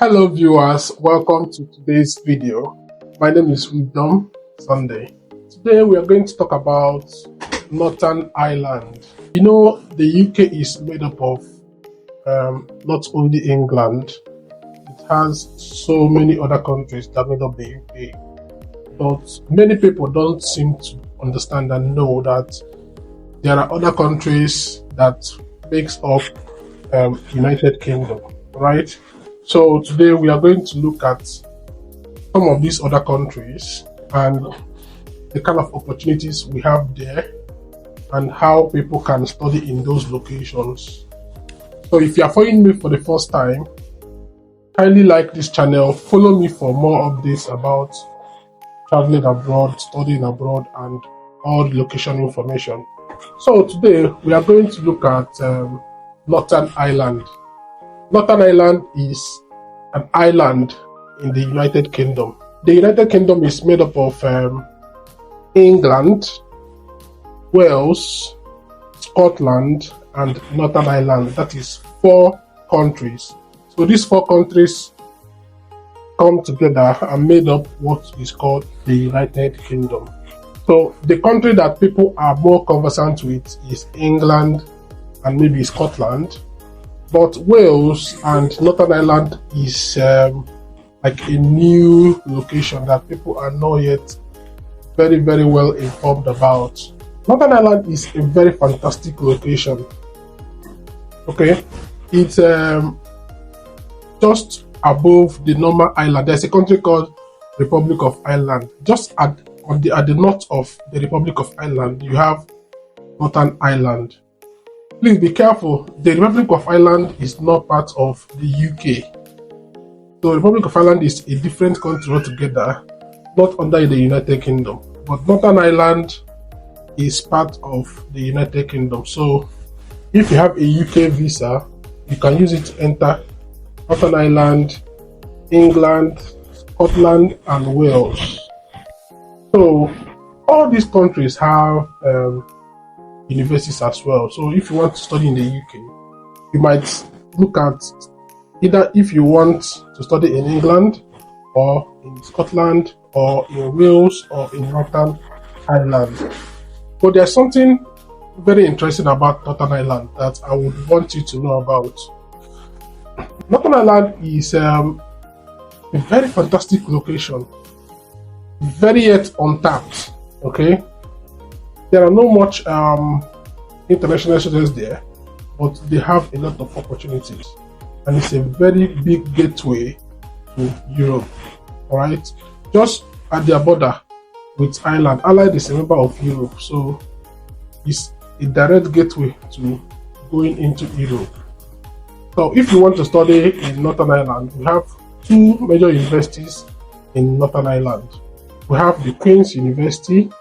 Hello viewers, welcome to today's video. My name is Wisdom Sunday. Today we are going to talk about Northern Ireland. You know, the UK is made up of not only England, it has so many other countries that made up the UK. But many people don't seem to understand and know that there are other countries that makes up United Kingdom, right? So today we are going to look at some of these other countries and the kind of opportunities we have there and how people can study in those locations. So if you are following me for the first time, kindly like this channel, follow me for more updates about traveling abroad, studying abroad, and all the location information. So today we are going to look at Northern Ireland. Northern Ireland is an island in the United Kingdom. The United Kingdom is made up of England, Wales, Scotland, and Northern Ireland. That is 4 countries. So these 4 countries come together and made up what is called the United Kingdom. So the country that people are more conversant with is England and maybe Scotland. But Wales and Northern Ireland is like a new location that people are not yet very well informed about. Northern Ireland is a very fantastic location. Okay, it's just above the normal island. There's a country called Republic of Ireland. Just at the north of the Republic of Ireland, you have Northern Ireland. Please be careful, the Republic of Ireland is not part of the UK. So the Republic of Ireland is a different country altogether, not under the United Kingdom. But Northern Ireland is part of the United Kingdom. So if you have a UK visa, you can use it to enter Northern Ireland, England, Scotland, and Wales. So all these countries have universities as well. So if you want to study in the UK, you might look at either if you want to study in England or in Scotland or in Wales or in Northern Ireland. But there's something very interesting about Northern Ireland that I would want you to know about. Northern Ireland is a very fantastic location, very yet untapped. Okay, there are not much international students there, but they have a lot of opportunities, and it's a very big gateway to Europe. All right, just at their border with Ireland. Ireland is a member of Europe, so it's a direct gateway to going into Europe. So if you want to study in Northern Ireland, we have 2 major universities in Northern Ireland. We have the Queen's University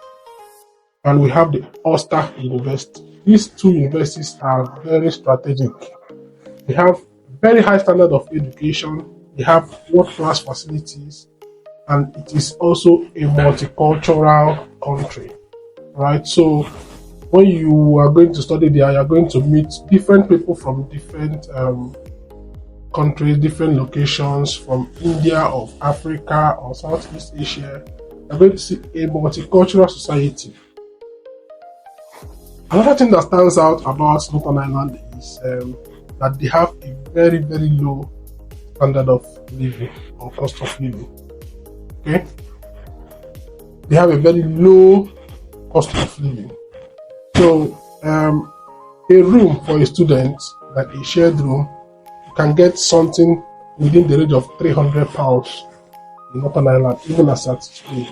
and we have the Ulster University. These 2 universities are very strategic. They have very high standard of education, they have world-class facilities, and it is also a multicultural country, right? So when you are going to study there, you are going to meet different people from different countries, different locations, from India or Africa or Southeast Asia. You are going to see a multicultural society. Another thing that stands out about Northern Ireland is that they have a very low standard of living or cost of living. Okay, they have a very low cost of living. So a room for a student, like a shared room, you can get something within the range of £300 in Northern Ireland, even as at today.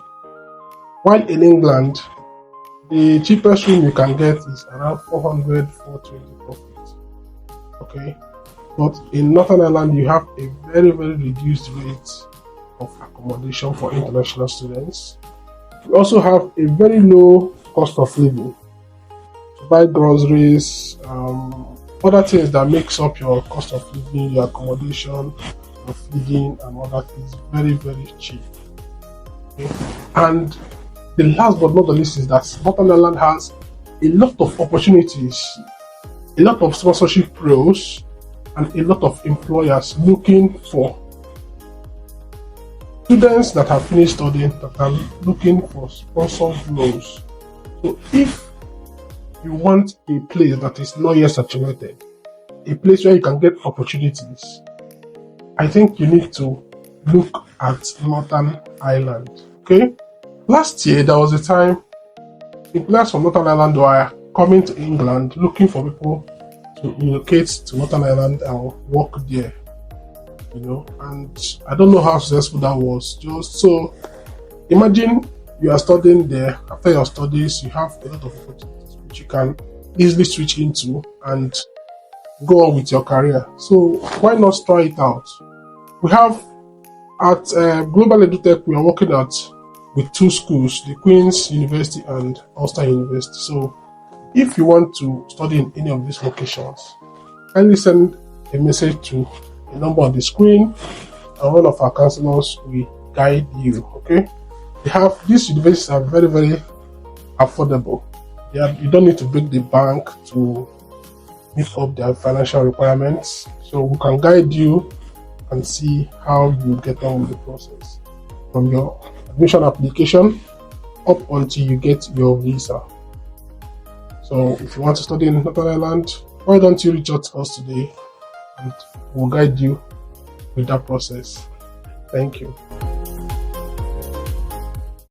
While in England, the cheapest room you can get is around 400, 420 profit. Okay, but in Northern Ireland, you have a very reduced rate of accommodation for international students. You also have a very low cost of living. To buy groceries, other things that makes up your cost of living, your accommodation, your feeding, and all that is very cheap. Okay? And the last but not the least is that Northern Ireland has a lot of opportunities, a lot of sponsorship roles, and a lot of employers looking for students that have finished studying that are looking for sponsored loans. So if you want a place that is not yet saturated, a place where you can get opportunities, I think you need to look at Northern Ireland. Okay? Last year there was a time employers from Northern Ireland were coming to England looking for people to relocate to Northern Ireland and work there. And I don't know how successful that was. Just so imagine you are studying there. After your studies, you have a lot of opportunities which you can easily switch into and go on with your career. So why not try it out? We have at Global EduTech, we are working with 2 schools, the Queen's University and Ulster University. So if you want to study in any of these locations, kindly send a message to the number on the screen, and one of our counselors will guide you. Okay, these universities are very, very affordable. You don't need to break the bank to meet up their financial requirements. So we can guide you and see how you get on with the process from your admission application up until you get your visa. So if you want to study in Northern Ireland, why don't you reach out to us today and we'll guide you with that process. Thank you.